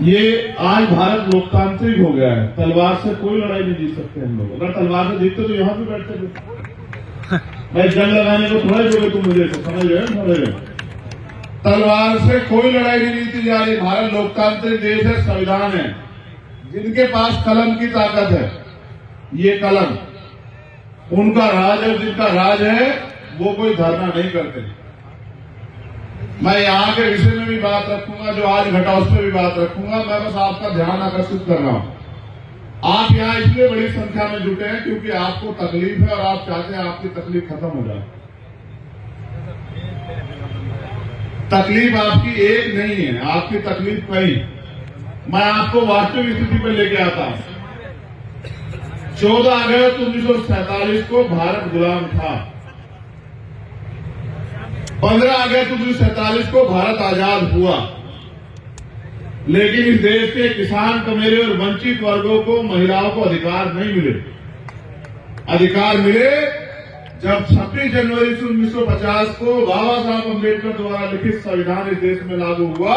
ये आज भारत लोकतांत्रिक हो गया है। तलवार से कोई लड़ाई नहीं जीत सकते हम लोग। अगर तलवार से जीतते तो यहाँ पे बैठते थे। मैं जंग लगाने को थोड़ा जोगे तुम मुझे तो समझ रहे। तलवार से कोई लड़ाई नहीं जीती जा रही। भारत लोकतांत्रिक देश है, संविधान है। जिनके पास कलम की ताकत है, ये कलम उनका राज है। जिनका राज है वो कोई धरना नहीं करते। मैं यहाँ के विषय में भी बात रखूंगा, जो आज घटा उस पर भी बात रखूंगा। मैं बस आपका ध्यान आकर्षित कर रहा हूं। आप यहाँ इसलिए बड़ी संख्या में जुटे हैं क्योंकि आपको तकलीफ है और आप चाहते हैं आपकी तकलीफ खत्म हो जाए। तकलीफ आपकी एक नहीं है, आपकी तकलीफ कई। मैं आपको वास्तविक स्थिति पर लेके आता हूं। 14 अगस्त 1947 को भारत गुलाम था। 15 अगस्त 1947 को भारत आजाद हुआ। लेकिन इस देश के किसान, कमेरे और वंचित वर्गों को, महिलाओं को अधिकार नहीं मिले। अधिकार मिले जब 26 जनवरी 1950 को बाबा साहब अम्बेडकर द्वारा लिखित संविधान इस देश में लागू हुआ।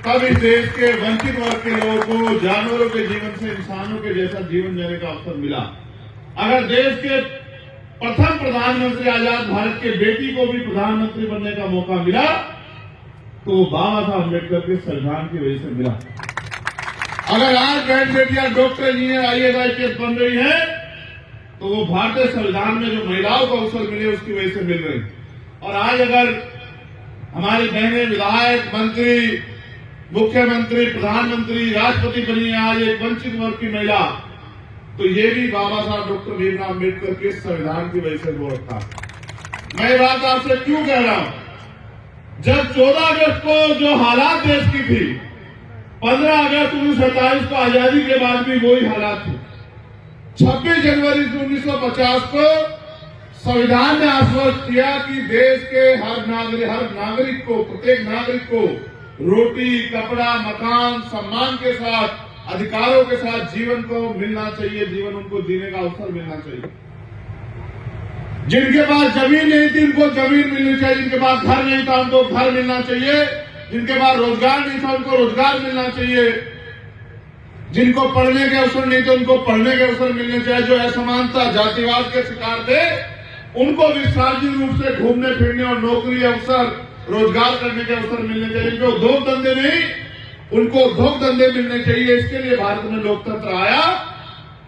तब इस देश के वंचित वर्ग के लोगों को जानवरों के जीवन से इंसानों के जैसा जीवन जीने का अवसर मिला। अगर देश के प्रथम प्रधानमंत्री आजाद भारत के बेटी को भी प्रधानमंत्री बनने का मौका मिला तो बाबा साहब अम्बेडकर के संविधान की वजह से मिला। अगर आज बहन बेटियां डॉक्टर, इंजीनियर, IAS, IPS बन रही हैं तो वो भारतीय संविधान में जो महिलाओं को अवसर मिले उसकी वजह से मिल रही। और आज अगर हमारी बहनें विधायक, मंत्री, मुख्यमंत्री, प्रधानमंत्री, राष्ट्रपति बनी है आज एक वंचित वर्ग की महिला, तो ये भी बाबा साहब डॉक्टर भीमराव अम्बेडकर के संविधान की वजह से हो रखा। मैं ये बात आपसे क्यों कह रहा हूं? जब 14 अगस्त को जो हालात देश की थी, 15 अगस्त 1947 को आजादी के बाद भी वही हालात थे। 26 जनवरी 1950 को संविधान ने आश्वस्त किया कि देश के हर नागरिक को, प्रत्येक नागरिक को रोटी, कपड़ा, मकान, सम्मान के साथ, अधिकारों के साथ जीवन को मिलना चाहिए। जीवन उनको जीने का अवसर मिलना चाहिए। जिनके पास जमीन नहीं थी उनको जमीन मिलनी चाहिए। जिनके पास घर नहीं था उनको घर मिलना चाहिए। जिनके पास रोजगार नहीं था उनको रोजगार मिलना चाहिए। जिनको पढ़ने के अवसर नहीं थे उनको पढ़ने के अवसर मिलने चाहिए। जो असमानता, जातिवाद के शिकार थे उनको भी सार्वजनिक रूप से घूमने फिरने और नौकरी, अवसर, रोजगार करने के अवसर मिलने चाहिए। जिनको उद्योग धंधे नहीं उनको उद्योग धंधे मिलने चाहिए। इसके लिए भारत में लोकतंत्र आया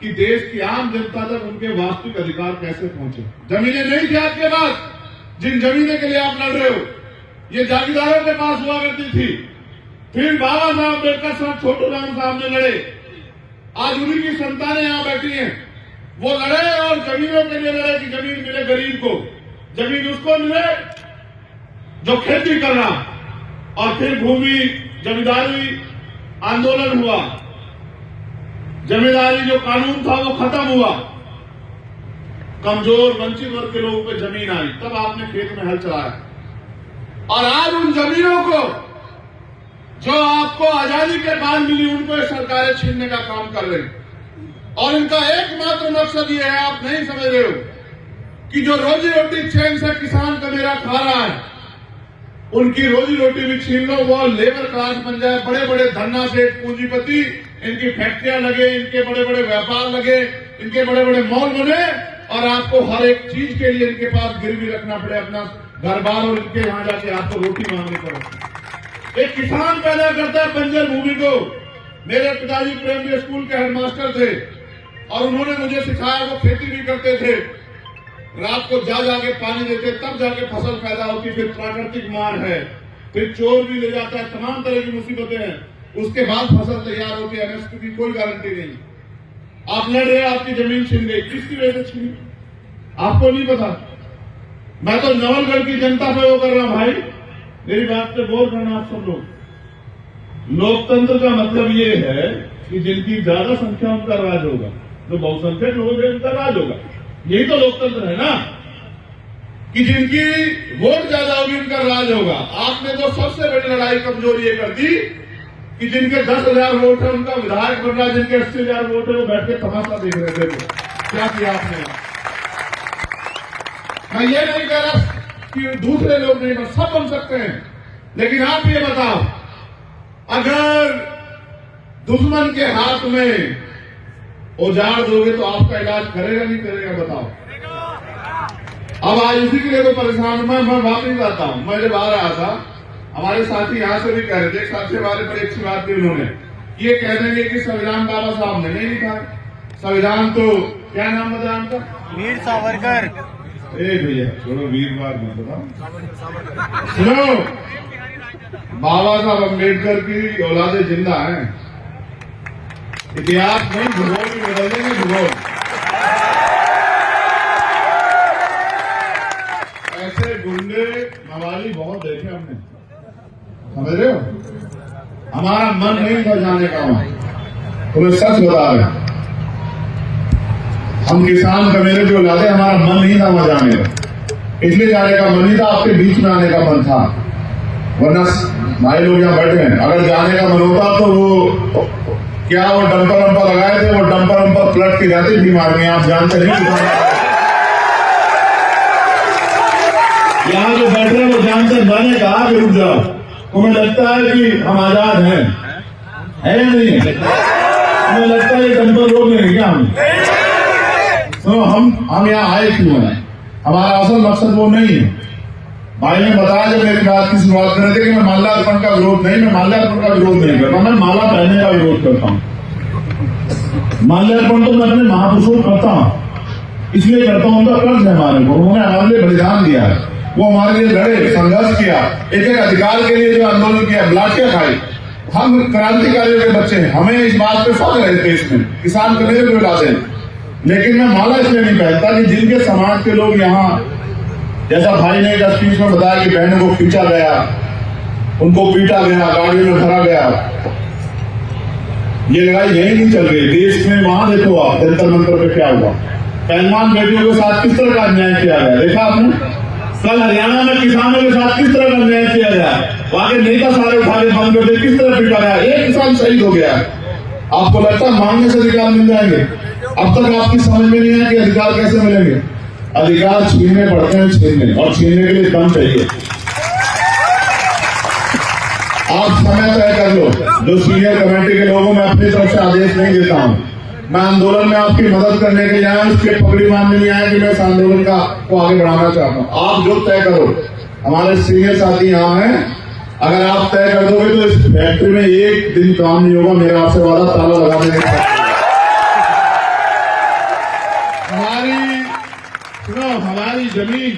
कि देश की आम जनता तक उनके वास्तविक अधिकार कैसे पहुंचे। जमीनें नहीं थी आपके पास, जिन जमीनें के लिए आप लड़ रहे हो ये जागीरदारों के पास हुआ करती थी। फिर बाबा साहब अम्बेडकर साहब, छोटू राम साहब ने लड़े। आज उन्हीं की संतानें यहां बैठी हैं। वो लड़े और जमीनों के लिए लड़े कि जमीन मिले गरीब को, जमीन उसको मिले जो खेती कर रहा। और फिर भूमि जमींदारी आंदोलन हुआ। जमींदारी जो कानून था वो खत्म हुआ। कमजोर, वंचित वर्ग के लोगों पे जमीन आई। तब आपने खेत में हल चलाया। और आज उन जमीनों को जो आपको आजादी के बाद मिली उनको सरकारें छीनने का काम कर रही। और इनका एकमात्र मकसद ये है, आप नहीं समझ रहे हो, कि जो रोजी रोटी चैन से किसान का मेरा खा रहा है उनकी रोजी रोटी भी छीन लो। वो लेबर क्लास बन जाए, बड़े बड़े धन्ना सेठ, पूंजीपति, इनकी फैक्ट्रियां लगे, इनके बड़े बड़े व्यापार लगे, इनके बड़े बड़े मॉल बने और आपको हर एक चीज के लिए इनके पास गिरवी रखना पड़े अपना घर बार, और इनके यहां जाके आपको रोटी मांगनी पड़े। एक किसान पैदा करता है बंजर भूमि को। मेरे पिताजी प्राइमरी स्कूल के हेडमास्टर थे और उन्होंने मुझे सिखाया। वो खेती भी करते थे, रात को जा जाके पानी देते, तब जाके फसल पैदा होती। फिर प्राकृतिक मार है, फिर चोर भी ले जाता है, तमाम तरह की मुसीबतें हैं। उसके बाद फसल तैयार होती है। MSP की कोई गारंटी नहीं। आप लड़ रहे, आपकी जमीन छीन गई, किसकी वजह से छीनी आपको नहीं पता। मैं तो नवलगढ़ की जनता पे वो कर रहा हूं भाई, मेरी बात पे गौर करना आप सब लोग। लोकतंत्र का मतलब ये है कि जिनकी ज्यादा संख्या उनका राज होगा, जो बहुसंख्यक लोग हैं उनका राज होगा। यही तो लोकतंत्र है ना, कि जिनकी वोट ज्यादा होगी उनका राज होगा। आपने तो सबसे बड़ी लड़ाई कमजोर ये कर दी कि जिनके 10,000 वोट है उनका विधायक बन रहा है, जिनके 80,000 वोट है वो बैठ के तमाशा देख रहे थे। क्या किया आपने? मैं ये नहीं कह रहा कि दूसरे लोग नहीं बन, सब बन सकते हैं। लेकिन आप ये बताओ, अगर दुश्मन के हाथ में औजार दोगे तो आपका इलाज करेगा नहीं करेगा, बताओ। अब आज उसी के लिए तो परेशान मैं बात नहीं करता हूं। मैं जब आ रहा था, हमारे साथी यहां से भी कह रहे थे, सबसे बारे पर एक सी बात की उन्होंने, ये कह देंगे कि संविधान बाबा साहब ने नहीं लिखा। संविधान तो क्या नाम बताया उनका, वीर सावरकर। ए भैया छोड़ो, वीरवार मत बताओ, सुनो, बाबा साहब अम्बेडकर की औलादे जिंदा हैं। इतिहास नहीं, भूगोल भी बदल देंगे, भूगोल। ऐसे गुंडे मवाली बहुत देखे हमने, समझ रहे हो। हमारा मन नहीं था जाने का वहां, तुम्हें सच बता रहे हैं। हम किसान का मेरे जो औलादे, हमारा मन नहीं था वहां जाने का, इसलिए जाने का मन नहीं था, आपके बीच में आने का मन था। वरना भाई लोग यहाँ बैठे हैं, अगर जाने का मन होता तो वो क्या वो डंपर वंपर लगाए थे, वो डंपर वंपर पलट के जाते बीमार में, आप जानते नहीं। यहाँ जो बैठ रहे हैं वो जानते, मैंने कहा कि रुक जाओ, तुम्हें लगता है कि हम आजाद हैं, है या नहीं है? तुम्हें लगता है ये डंपर रोक लेंगे क्या हम? तो हम यहाँ आए क्यों हैं? हमारा असल मकसद वो नहीं है। भाई ने बताया जब मेरी बात की शुरुआत कर रहे थे कि मैं माल्यार्पण का विरोध नहीं, मैं माल्यार्पण का विरोध नहीं करता, मैं माला पहनने का विरोध करता हूँ। माल्यार्पण तो मैं अपने महापुरुषों को करता हूँ, इसलिए करता हूँ, उनका कर्ज है हमारे को, उन्होंने हमारे लिए बलिदान दिया है, वो हमारे लिए लड़े, संघर्ष किया, एक एक अधिकार के लिए जो आंदोलन किया, लाठियां खाई। हम क्रांतिकारियों के बच्चे हैं, हमें इस बात पे फख्र है देश में, किसान के मेरे को लाते हैं। लेकिन मैं माला इसलिए नहीं पहनता कि जिनके समाज के लोग यहाँ, जैसा भाई ने एक स्पीच में बताया कि बहनों को खींचा गया, उनको पीटा गया, गाड़ियों में भरा गया, ये लड़ाई यही नहीं चल रही देश में। वहां देखो आप जंतर मंतर पे क्या हुआ, पहलवान बेटियों के साथ किस तरह का अन्याय किया गया, देखा आपने। कल हरियाणा में किसानों के साथ किस तरह का अन्याय किया गया, वहां के नेता सारे उठा के बंद करते, किस तरह पीटा गया, एक किसान शहीद हो गया। आपको लगता है मांगने से अधिकार मिल जाएंगे? अब तक आपकी समझ में नहीं है कि अधिकार कैसे मिलेंगे। अधिकार छीनने पड़ते हैं, छीनने, और छीनने के लिए दम चाहिए। आप समय तय कर लो, जो सीनियर कमेटी के लोगों में अपनी तरफ से आदेश नहीं देता हूं, मैं आंदोलन में आपकी मदद करने के लिए आया, उसके पगड़ी बांधने नहीं आया कि मैं इस आंदोलन को आगे बढ़ाना चाहता हूं। आप जो तय करो, हमारे सीनियर साथी यहाँ हैं, अगर आप तय कर दोगे तो इस फैक्ट्री में एक दिन काम नहीं होगा, मेरा आपसे वादा, ताला लगा देने का। हमारी जमीन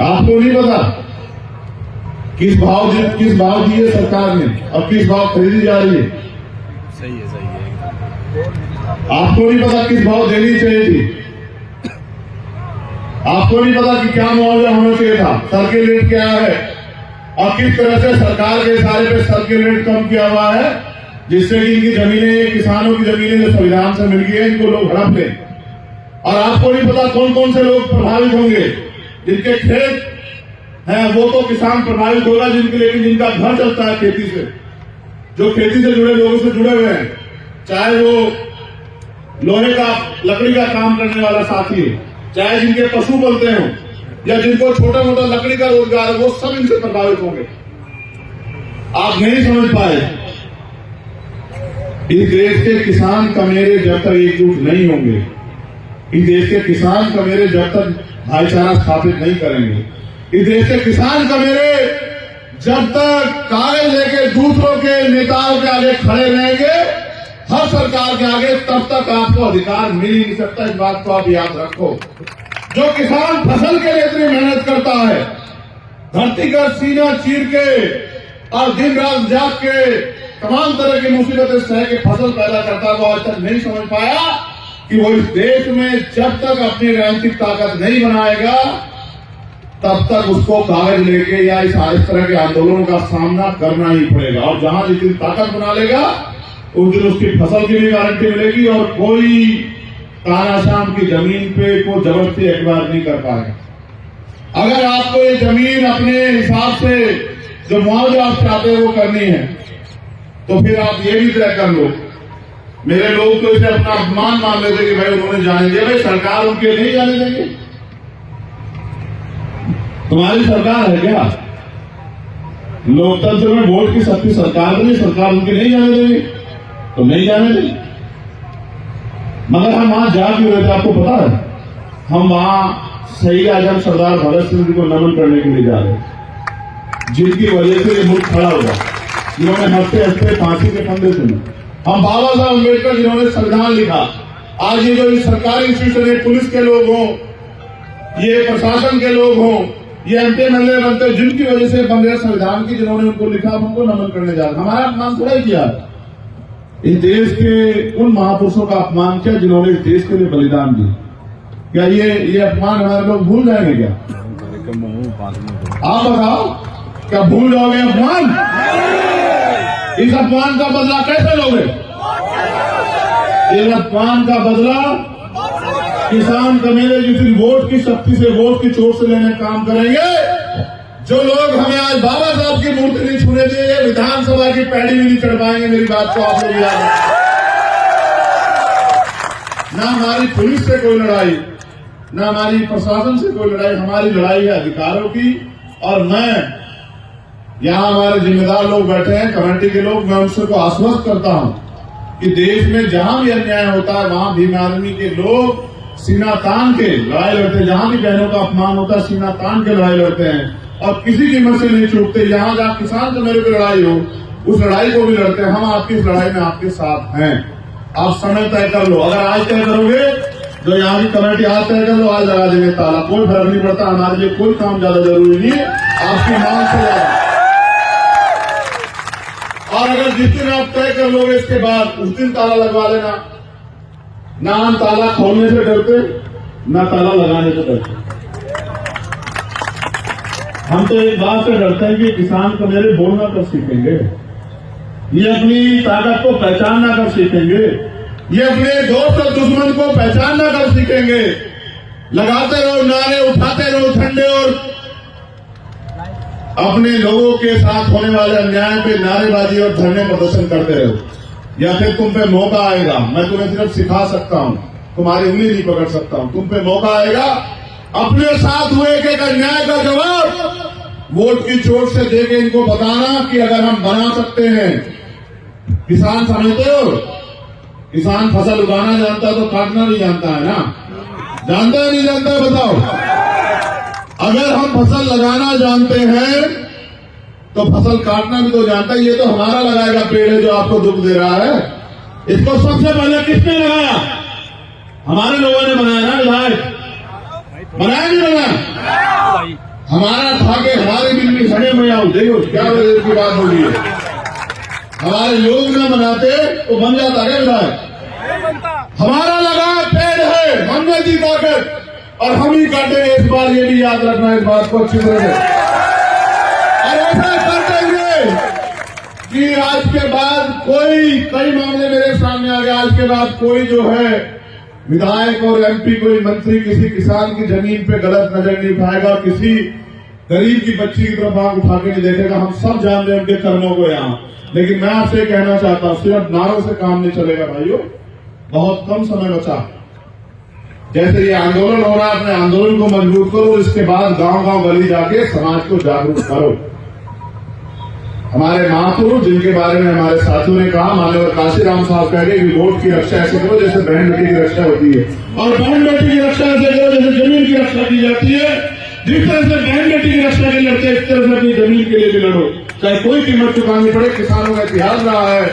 आपको नहीं पता किस भाव दी है सरकार ने और किस भाव खरीदी जा रही है। सही है। आपको नहीं पता किस भाव देनी चाहिए थी, आपको नहीं पता कि क्या मुआवजा होना चाहिए था, सर्किल रेट क्या है, और किस तरह से सरकार के इशारे पे सर्किल रेट कम किया हुआ है, जिससे कि इनकी जमीनें, किसानों की जमीनें जो संविधान से मिल गई है, इनको लोग हड़प लें। और आपको नहीं पता कौन कौन से लोग प्रभावित होंगे, जिनके खेत हैं वो तो किसान प्रभावित होगा, लेकिन जिनका घर चलता है खेती से, जो खेती से जुड़े लोगों से जुड़े हुए हैं, चाहे वो लोहे का, लकड़ी का काम करने वाला साथी हो, चाहे जिनके पशु पलते हो, या जिनको छोटा मोटा लकड़ी का रोजगार है, वो सब इनसे प्रभावित होंगे। आप नहीं समझ पाए, इस देश के किसान कमेरे जब तक एकजुट नहीं होंगे, इस देश के किसान कमेरे जब तक भाईचारा स्थापित नहीं करेंगे, इस देश के किसान कमेरे जब तक कागज लेके दूसरों के नेताओं के आगे खड़े रहेंगे, हर सरकार के आगे, तब तक आपको अधिकार मिल ही नहीं सकता। इस बात को आप याद रखो। जो किसान फसल के लिए इतनी मेहनत करता है, धरती का सीना चीर के और दिन रात जाग के तमाम तरह की मुसीबतें सह के फसल पैदा करता है, वो आज तक नहीं समझ पाया कि वो इस देश में जब तक अपनी राजनीतिक ताकत नहीं बनाएगा, तब तक उसको कागज लेके या इस तरह के आंदोलनों का सामना करना ही पड़ेगा। और जहां जितनी ताकत बना लेगा, उस दिन उसकी फसल की भी गारंटी मिलेगी और कोई तानाशाम की जमीन पे को जबरदस्ती एक्वायर नहीं कर पाएगा। अगर आपको ये जमीन अपने हिसाब से जो मुआवजा आप चाहते हो वो करनी है, तो फिर आप ये भी तय कर लो। मेरे लोग तो इसे अपना अपमान मान लेते कि भाई उन्होंने जाने दिया, भाई सरकार उनके नहीं जाने देंगे। तुम्हारी सरकार है क्या? लोकतंत्र में वोट की शक्ति सरकार को नहीं, सरकार उनकी नहीं जाने देगी तो नहीं जाने देगी। मगर हम वहां जा क्यों रहे थे आपको पता है? हम वहां शहीद आजम सरदार भगत सिंह जी को नमन करने के लिए जा रहे हैं, जिनकी वजह से ये मुल्क खड़ा हुआ, जिन्होंने हफ्ते हफ्ते फांसी के फंदे सुने। हम बाबा साहब अम्बेडकर जिन्होंने संविधान लिखा, आज ये जो सरकारी इंस्टीट्यूशन है, पुलिस के लोग हों, ये प्रशासन के लोग हों, ये एमपी एमएलए बनते हो, जिनकी वजह से बन रहे संविधान की, जिन्होंने उनको लिखा, उनको नमन करने जा रहे। हमारा अपमान थोड़ा ही किया, इस देश के उन महापुरुषों का अपमान किया जिन्होंने इस देश के लिए बलिदान दिया। क्या ये अपमान हमारे लोग भूल जाएंगे क्या? आप बताओ, क्या भूल जाओगे अपमान? इस अपमान का बदला कैसे लोगे? इस अपमान का बदला किसान कमेले जिस वोट की शक्ति से, वोट की चोट से लेने का काम करेंगे। जो लोग हमें आज बाबा साहब की मूर्ति नहीं छूने देंगे, विधानसभा की पैड़ी भी नहीं चढ़ पाएंगे। मेरी बात को आप लोग याद रखें। ना हमारी पुलिस से कोई लड़ाई, ना हमारी प्रशासन से कोई लड़ाई, हमारी लड़ाई है अधिकारों की। और मैं यहां हमारे जिम्मेदार लोग बैठे हैं, कमेटी के लोग, मैं उनसे को आश्वस्त करता हूं कि देश में जहां भी अन्याय होता है वहां भीम आर्मी के लोग सीना तान के लड़ाई लड़ते हैं। जहां भी बहनों का अपमान होता है सीना तान के लड़ाई लड़ते हैं और किसी कीमत से नहीं चूकते। यहाँ जहाँ किसान से मेरे को लड़ाई हो, उस लड़ाई को भी लड़ते हैं। हम आपकी इस लड़ाई में आपके साथ हैं। आप समय तय कर लो, अगर आज तय करोगे तो यहाँ की कमेटी आज तय कर लो, आज लगा देंगे ताला, कोई फर्क नहीं पड़ता। हमारे लिए कोई काम ज्यादा जरूरी नहीं है, आपकी मांग से ज्यादा। और अगर जिस दिन आप तय कर लोगे इसके बाद उस दिन ताला लगवा लेना। ना हम ताला खोलने से डरते, ना ताला लगाने से डरते। हम तो एक बात से डरते हैं कि किसान को मेरे बोलना कब सीखेंगे, ये अपनी ताकत को पहचानना कब सीखेंगे, ये अपने दोस्त और दुश्मन को पहचानना कब सीखेंगे। लगाते रहो नारे, उठाते रहो झंडे और अपने लोगों के साथ होने वाले अन्याय पे नारेबाजी और धरने प्रदर्शन करते रहो। या फिर तुम पे मौका आएगा, मैं तुम्हें सिर्फ सिखा सकता हूं, तुम्हारी उंगली नहीं पकड़ सकता हूं। तुम पे मौका आएगा, अपने साथ हुए एक अन्याय का जवाब वोट की चोट से देके इनको बताना कि अगर हम बना सकते हैं। किसान समझते हो, किसान फसल उगाना जानता है तो काटना नहीं जानता है ना? जानता है नहीं जानता है बताओ? अगर हम फसल लगाना जानते हैं तो फसल काटना भी तो जानता है। ये तो हमारा लगाएगा पेड़ है जो आपको दुख दे रहा है। इसको सबसे पहले किसने लगाया? हमारे लोगों ने बनाया ना विधायक, बनाया नहीं बनाया? हमारा था कि हमारे बिल में खड़े में आओ, देखो क्या की बात हो रही है। हमारे लोग न बनाते तो बन जाता है विधायक। हमारा लगा पेड़ है, हमने दी ताकत और हम ही काटेंगे इस बार। ये भी याद रखना इस बात को अच्छी तरह से। और ऐसा कर देंगे कि आज के बाद कोई, कई मामले मेरे सामने आ गए, आज के बाद कोई जो है विधायक और एमपी, कोई मंत्री किसी किसान की जमीन पे गलत नजर नहीं उठाएगा, किसी गरीब की बच्ची की तरफ आंख उठा के नहीं देखेगा। हम सब जान रहे हैं उनके कर्मों को यहाँ। लेकिन मैं आपसे कहना चाहता हूं, सिर्फ नारों से काम नहीं चलेगा भाइयों, बहुत कम समय बचा। जैसे ये आंदोलन हो रहा है, अपने आंदोलन को मजबूत करो, इसके बाद गांव गांव गली जाके समाज को जागरूक करो। हमारे महापुरुष जिनके बारे में हमारे साथियों ने कहा, माननीय काशीराम साहब कह गए कि वोट की रक्षा ऐसे करो जैसे बहन बेटी की रक्षा होती है, और बहन बेटी की रक्षा ऐसे करो जैसे जमीन की रक्षा की जाती है। जिस तरह से बहन बेटी की रक्षा के लिए लड़ते, इस तरह से अपनी जमीन के लिए भी लड़ो, चाहे कोई कीमत चुकानी पड़े। किसानों का इतिहास रहा है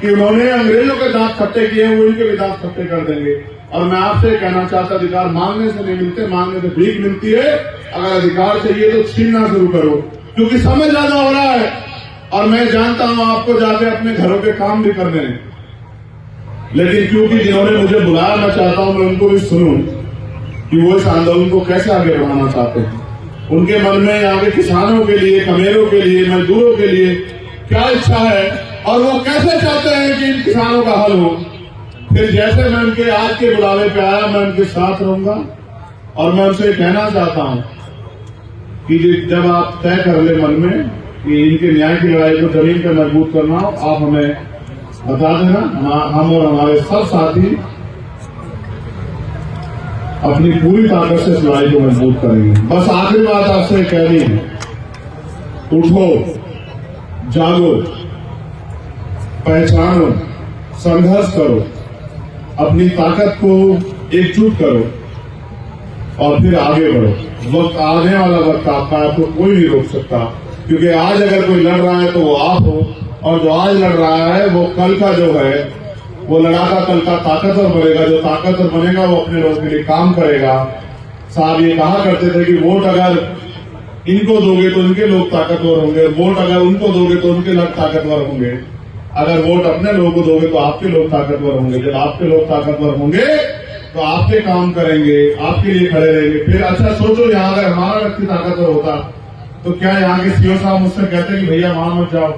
कि उन्होंने अंग्रेजों के दांत खट्टे किए हैं, वो उनके भी दांत खट्टे कर देंगे। और मैं आपसे कहना चाहता, अधिकार मांगने से नहीं मिलते, मांगने से भीख मिलती है। अगर अधिकार चाहिए तो छीनना शुरू करो, क्योंकि समय ज्यादा हो रहा है। और मैं जानता हूं आपको जाके अपने घरों के काम भी करने हैं, लेकिन क्योंकि जिन्होंने मुझे बुलाया, मैं चाहता हूं मैं उनको भी सुनूं कि वो इस आंदोलन को कैसे आगे बढ़ाना चाहते हैं। उनके मन में यहाँ के किसानों के लिए, कमेरों के लिए, मजदूरों के लिए क्या इच्छा है और वो कैसे चाहते हैं कि इन किसानों का हल हो। फिर जैसे मैं उनके आज के बुलावे पे आया, मैं उनके साथ रहूंगा। और मैं उनसे कहना चाहता हूं कि जब आप तय कर ले मन में कि इनके न्याय की लड़ाई को जमीन पर मजबूत करना हो, आप हमें बता देना। हम और हमारे सब साथी अपनी पूरी ताकत से इस लड़ाई को मजबूत करेंगे। बस आखिरी बात आपसे कहनी है, उठो, जागो, पहचानो, संघर्ष करो, अपनी ताकत को एकजुट करो और फिर आगे बढ़ो। वक्त आने वाला वक्त आपका, आपको कोई नहीं रोक सकता, क्योंकि आज अगर कोई लड़ रहा है तो वो आप हो, और जो आज लड़ रहा है वो कल का जो है वो लड़ाका कल का ताकतवर बनेगा। जो ताकतवर बनेगा वो अपने लोगों के लिए काम करेगा। साहब ये कहा करते थे कि वोट अगर इनको दोगे तो इनके लोग ताकतवर होंगे, वोट अगर उनको दोगे तो उनके लोग ताकतवर होंगे, अगर वोट अपने लोगों को दोगे तो आपके लोग ताकतवर होंगे। जब आपके लोग ताकतवर होंगे तो आपके काम करेंगे, आपके लिए खड़े रहेंगे। फिर अच्छा सोचो, यहाँ अगर हमारा व्यक्ति ताकतवर होता तो क्या यहाँ के सीओ साहब मुझसे कहते कि भैया वहां मत जाओ,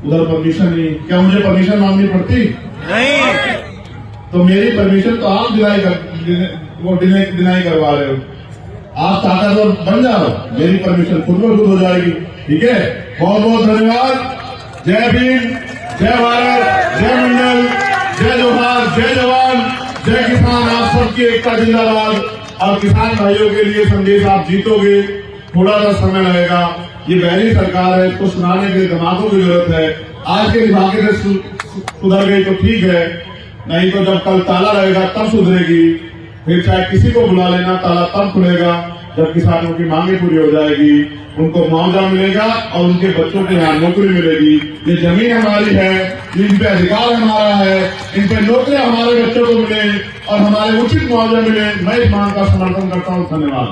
उधर परमिशन नहीं, क्या मुझे परमिशन मांगनी पड़ती? नहीं। तो मेरी परमिशन तो आप डिनाई करवा रहे हो। आप ताकतवर बन जाओ, मेरी परमिशन खुद ब खुद हो जाएगी। ठीक है, बहुत बहुत धन्यवाद। जय भीम, जय भारत, जय मंडल, जय जोहार, जय जवान, जय किसान। आप सबकी एकता जिंदाबाद। और किसान भाइयों के लिए संदेश, आप जीतोगे, थोड़ा सा समय लगेगा। ये पहली सरकार है, इसको सुनाने के लिए दिमागों की जरूरत है। आज के दिमागे से सुधर गई तो ठीक है, नहीं तो जब कल ताला रहेगा तब सुधरेगी। फिर चाहे किसी को बुला लेना, ताला तब खुलेगा जब किसानों की मांगे पूरी हो जाएगी, उनको मुआवजा मिलेगा और उनके बच्चों को यहाँ नौकरी मिलेगी। ये जमीन हमारी है, इन पे अधिकार हमारा है, इन पे नौकरी हमारे बच्चों को मिले और हमारे उचित मुआवजा मिले। मैं इस मांग का समर्थन करता हूँ। धन्यवाद।